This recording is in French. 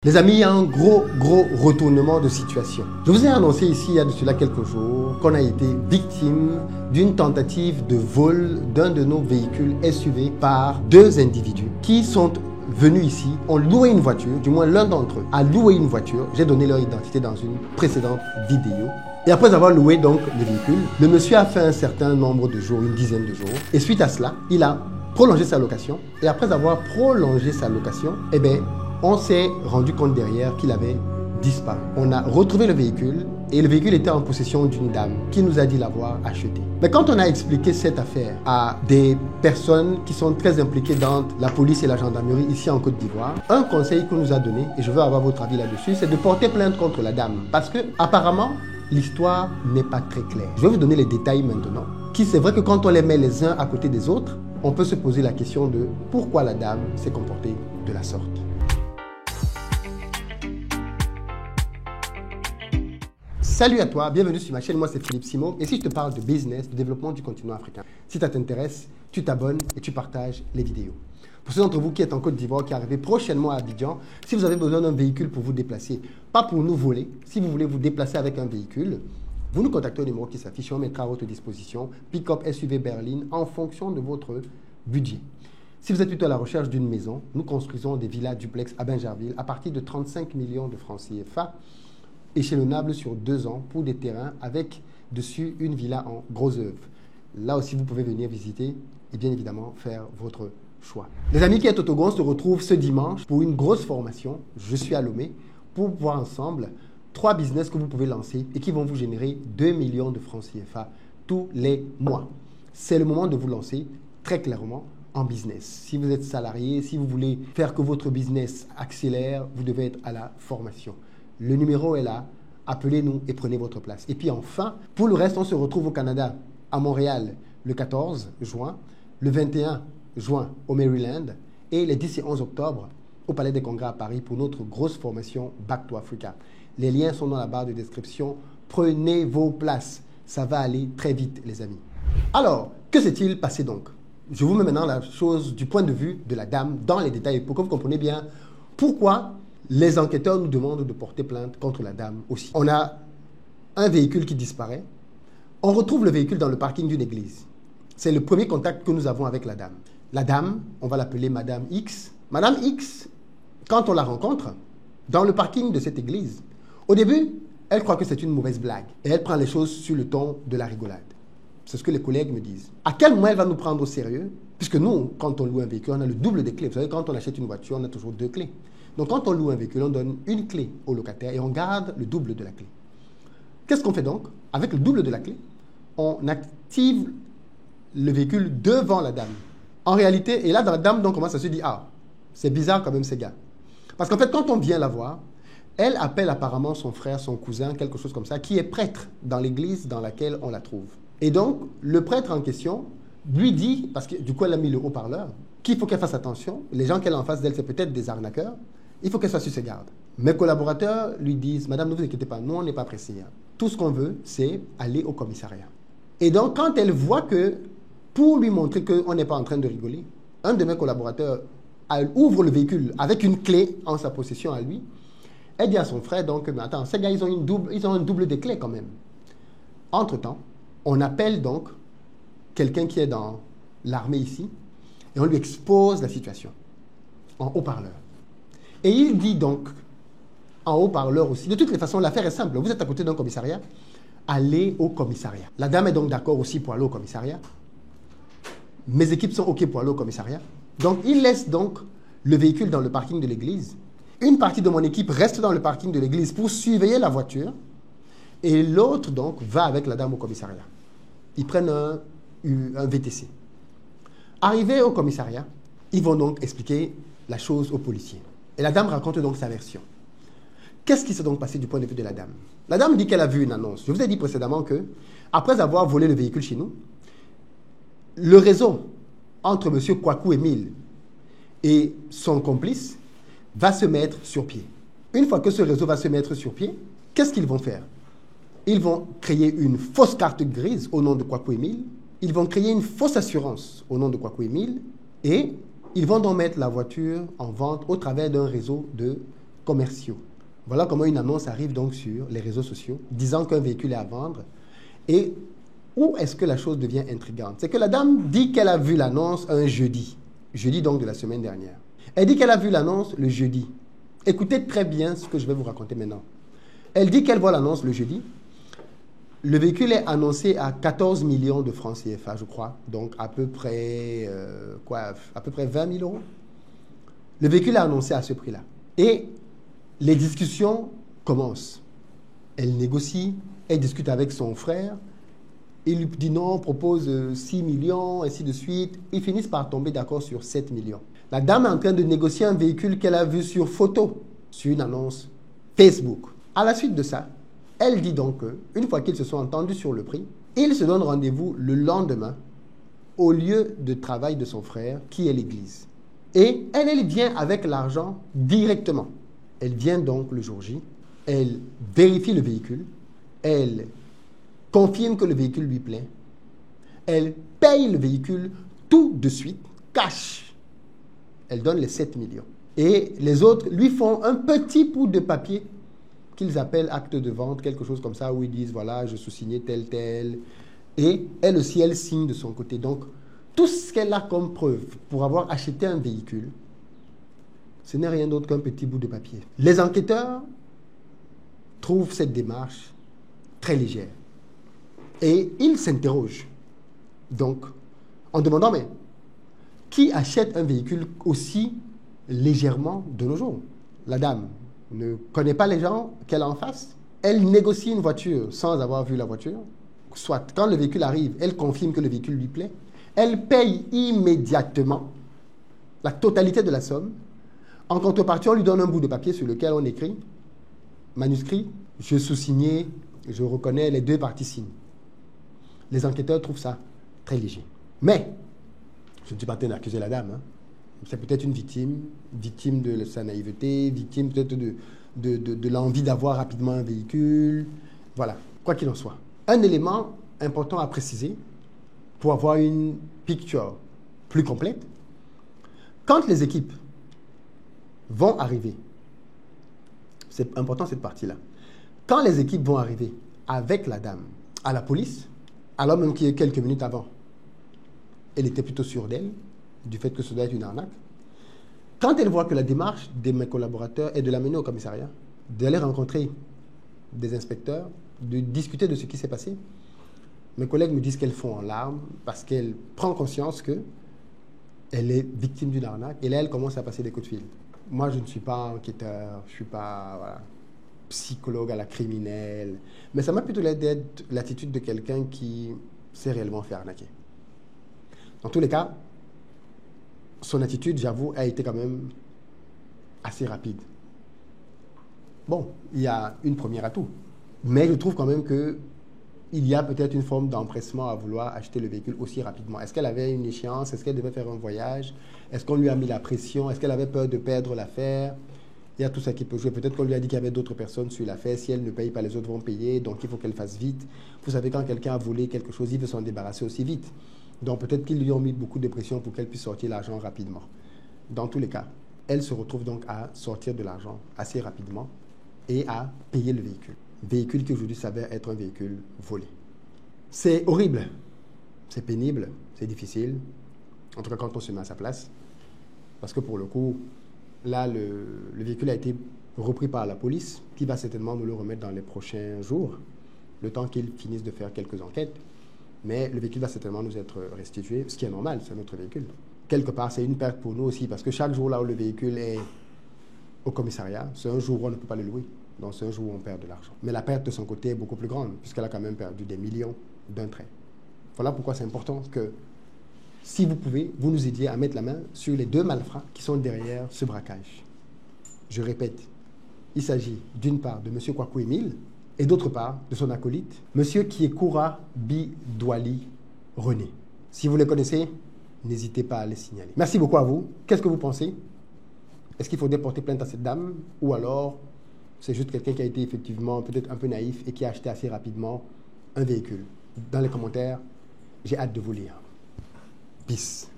Les amis, il y a un gros retournement de situation. Je vous ai annoncé ici, il y a de cela quelques jours, qu'on a été victime d'une tentative de vol d'un de nos véhicules SUV par deux individus qui sont venus ici, ont loué une voiture, du moins l'un d'entre eux a loué une voiture. J'ai donné leur identité dans une précédente vidéo. Et après avoir loué donc le véhicule, le monsieur a fait un certain nombre de jours, une dizaine de jours. Et suite à cela, il a prolongé sa location. Et après avoir prolongé sa location, on s'est rendu compte derrière qu'il avait disparu. On a retrouvé le véhicule et le véhicule était en possession d'une dame qui nous a dit l'avoir acheté. Mais quand on a expliqué cette affaire à des personnes qui sont très impliquées dans la police et la gendarmerie ici en Côte d'Ivoire, un conseil qu'on nous a donné, et je veux avoir votre avis là-dessus, c'est de porter plainte contre la dame. Parce que apparemment, l'histoire n'est pas très claire. Je vais vous donner les détails maintenant. C'est vrai que quand on les met les uns à côté des autres, on peut se poser la question de pourquoi la dame s'est comportée de la sorte. Salut à toi, bienvenue sur ma chaîne, moi c'est Philippe Simon et si je te parle de business, de développement du continent africain, si ça t'intéresse, tu t'abonnes et tu partages les vidéos. Pour ceux d'entre vous qui êtes en Côte d'Ivoire, qui arrivez prochainement à Abidjan, si vous avez besoin d'un véhicule pour vous déplacer, pas pour nous voler, si vous voulez vous déplacer avec un véhicule, vous nous contactez au numéro qui s'affiche, on mettra à votre disposition, pick-up SUV berline en fonction de votre budget. Si vous êtes plutôt à la recherche d'une maison, nous construisons des villas duplex à Bingerville à partir de 35 millions de francs CFA, échelonnable sur 2 ans pour des terrains avec dessus une villa en gros œuvre. Là aussi, vous pouvez venir visiter et bien évidemment faire votre choix. Les amis qui êtes au Togo, on se retrouve ce dimanche pour une grosse formation. Je suis à Lomé pour voir ensemble 3 business que vous pouvez lancer et qui vont vous générer 2 millions de francs CFA tous les mois. C'est le moment de vous lancer très clairement en business. Si vous êtes salarié, si vous voulez faire que votre business accélère, vous devez être à la formation. Le numéro est là, appelez-nous et prenez votre place. Et puis enfin, pour le reste, on se retrouve au Canada, à Montréal, le 14 juin, le 21 juin au Maryland et les 10 et 11 octobre au Palais des Congrès à Paris pour notre grosse formation Back to Africa. Les liens sont dans la barre de description. Prenez vos places. Ça va aller très vite, les amis. Alors, que s'est-il passé donc? Je vous mets maintenant la chose du point de vue de la dame dans les détails pour que vous compreniez bien pourquoi les enquêteurs nous demandent de porter plainte contre la dame aussi. On a un véhicule qui disparaît. On retrouve le véhicule dans le parking d'une église. C'est le premier contact que nous avons avec la dame. La dame, on va l'appeler Madame X. Madame X, quand on la rencontre dans le parking de cette église, au début, elle croit que c'est une mauvaise blague. Et elle prend les choses sur le ton de la rigolade. C'est ce que les collègues me disent. À quel moment elle va nous prendre au sérieux? Puisque nous, quand on loue un véhicule, on a le double des clés. Vous savez, quand on achète une voiture, on a toujours 2 clés. Donc, quand on loue un véhicule, on donne une clé au locataire et on garde le double de la clé. Qu'est-ce qu'on fait donc? Avec le double de la clé, on active le véhicule devant la dame. En réalité, et là, dans la dame, donc, commence à se dire, ah, c'est bizarre quand même ces gars. Parce qu'en fait, quand on vient la voir, elle appelle apparemment son frère, son cousin, quelque chose comme ça, qui est prêtre dans l'église dans laquelle on la trouve. Et donc, le prêtre en question lui dit, parce que du coup, elle a mis le haut-parleur, qu'il faut qu'elle fasse attention. Les gens qu'elle a en face d'elle, c'est peut-être des arnaqueurs. Il faut qu'elle soit sur ses gardes. Mes collaborateurs lui disent, Madame, ne vous inquiétez pas, nous, on n'est pas pressés. Tout ce qu'on veut, c'est aller au commissariat. Et donc, quand elle voit que, pour lui montrer qu'on n'est pas en train de rigoler, un de mes collaborateurs ouvre le véhicule avec une clé en sa possession à lui. Elle dit à son frère, donc, mais attends, ces gars, ils ont un double de clés quand même. Entre-temps, on appelle donc quelqu'un qui est dans l'armée ici et on lui expose la situation en haut-parleur. Et il dit donc, en haut-parleur aussi, de toutes les façons, l'affaire est simple. Vous êtes à côté d'un commissariat, allez au commissariat. La dame est donc d'accord aussi pour aller au commissariat. Mes équipes sont OK pour aller au commissariat. Donc, il laisse donc le véhicule dans le parking de l'église. Une partie de mon équipe reste dans le parking de l'église pour surveiller la voiture. Et l'autre, donc, va avec la dame au commissariat. Ils prennent un VTC. Arrivés au commissariat, ils vont donc expliquer la chose aux policiers. Et la dame raconte donc sa version. Qu'est-ce qui s'est donc passé du point de vue de la dame? La dame dit qu'elle a vu une annonce. Je vous ai dit précédemment que, après avoir volé le véhicule chez nous, le réseau entre M. Kwaku Emile et son complice va se mettre sur pied. Une fois que ce réseau va se mettre sur pied, qu'est-ce qu'ils vont faire? Ils vont créer une fausse carte grise au nom de Kwaku Emile. Ils vont créer une fausse assurance au nom de Kwaku Emile. Et ils vont donc mettre la voiture en vente au travers d'un réseau de commerciaux. Voilà comment une annonce arrive donc sur les réseaux sociaux, disant qu'un véhicule est à vendre. Et où est-ce que la chose devient intrigante? C'est que la dame dit qu'elle a vu l'annonce un jeudi donc de la semaine dernière. Elle dit qu'elle a vu l'annonce le jeudi. Écoutez très bien ce que je vais vous raconter maintenant. Elle dit qu'elle voit l'annonce le jeudi. Le véhicule est annoncé à 14 millions de francs CFA, je crois. Donc à peu près, à peu près 20 000 euros. Le véhicule est annoncé à ce prix-là. Et les discussions commencent. Elle négocie, elle discute avec son frère. Il lui dit non, propose 6 millions, ainsi de suite. Ils finissent par tomber d'accord sur 7 millions. La dame est en train de négocier un véhicule qu'elle a vu sur photo, sur une annonce Facebook. À la suite de ça, elle dit donc qu'une fois qu'ils se sont entendus sur le prix, ils se donnent rendez-vous le lendemain au lieu de travail de son frère, qui est l'église. Et elle vient avec l'argent directement. Elle vient donc le jour J, elle vérifie le véhicule, elle confirme que le véhicule lui plaît, elle paye le véhicule tout de suite, cash. Elle donne les 7 millions. Et les autres lui font un petit bout de papier qu'ils appellent acte de vente, quelque chose comme ça, où ils disent, voilà, je sous-signais tel. Et elle aussi, elle signe de son côté. Donc, tout ce qu'elle a comme preuve pour avoir acheté un véhicule, ce n'est rien d'autre qu'un petit bout de papier. Les enquêteurs trouvent cette démarche très légère. Et ils s'interrogent. Donc, en demandant, mais qui achète un véhicule aussi légèrement de nos jours? La dame ne connaît pas les gens qu'elle a en face. Elle négocie une voiture sans avoir vu la voiture. Soit, quand le véhicule arrive, elle confirme que le véhicule lui plaît. Elle paye immédiatement la totalité de la somme. En contrepartie, on lui donne un bout de papier sur lequel on écrit, manuscrit, je sous-signais, je reconnais, les deux parties signent. Les enquêteurs trouvent ça très léger. Mais, je ne suis pas en train d'accuser la dame. C'est peut-être une victime de sa naïveté, victime peut-être de l'envie d'avoir rapidement un véhicule. Voilà, quoi qu'il en soit. Un élément important à préciser pour avoir une picture plus complète, quand les équipes vont arriver, c'est important cette partie-là, quand les équipes vont arriver avec la dame à la police, alors même qu'il y a quelques minutes avant, elle était plutôt sûre d'elle, du fait que ce doit être une arnaque. Quand elle voit que la démarche de mes collaborateurs est de l'amener au commissariat, d'aller rencontrer des inspecteurs, de discuter de ce qui s'est passé, mes collègues me disent qu'elles font en larmes parce qu'elle prend conscience qu'elle est victime d'une arnaque et là, elle commence à passer des coups de fil. Moi, je ne suis pas enquêteur, je ne suis pas psychologue à la criminelle, mais ça m'a plutôt l'air d'être l'attitude de quelqu'un qui s'est réellement fait arnaquer. Dans tous les cas, son attitude, j'avoue, a été quand même assez rapide. Bon, il y a une première atout, mais je trouve quand même que il y a peut-être une forme d'empressement à vouloir acheter le véhicule aussi rapidement. Est-ce qu'elle avait une échéance? Est-ce qu'elle devait faire un voyage? Est-ce qu'on lui a mis la pression? Est-ce qu'elle avait peur de perdre l'affaire? Il y a tout ça qui peut jouer. Peut-être qu'on lui a dit qu'il y avait d'autres personnes sur l'affaire. Si elle ne paye pas, les autres vont payer. Donc, il faut qu'elle fasse vite. Vous savez, quand quelqu'un a volé quelque chose, il veut s'en débarrasser aussi vite. Donc, peut-être qu'ils lui ont mis beaucoup de pression pour qu'elle puisse sortir l'argent rapidement. Dans tous les cas, elle se retrouve donc à sortir de l'argent assez rapidement et à payer le véhicule. Véhicule qui aujourd'hui s'avère être un véhicule volé. C'est horrible, c'est pénible, c'est difficile, en tout cas quand on se met à sa place, parce que pour le coup, là, le véhicule a été repris par la police, qui va certainement nous le remettre dans les prochains jours, le temps qu'ils finissent de faire quelques enquêtes, mais le véhicule va certainement nous être restitué, ce qui est normal, c'est notre véhicule. Quelque part, c'est une perte pour nous aussi, parce que chaque jour là où le véhicule est au commissariat, c'est un jour où on ne peut pas le louer. Donc, c'est un jour où on perd de l'argent. Mais la perte de son côté est beaucoup plus grande, puisqu'elle a quand même perdu des millions d'un trait. Voilà pourquoi c'est important que, si vous pouvez, vous nous aidiez à mettre la main sur les deux malfrats qui sont derrière ce braquage. Je répète, il s'agit d'une part de M. Kwaku Émile et d'autre part de son acolyte, M. Kiekura Bidwali René. Si vous les connaissez, n'hésitez pas à les signaler. Merci beaucoup à vous. Qu'est-ce que vous pensez? Est-ce qu'il faudrait porter plainte à cette dame ou alors c'est juste quelqu'un qui a été effectivement peut-être un peu naïf et qui a acheté assez rapidement un véhicule? Dans les commentaires, j'ai hâte de vous lire. Peace.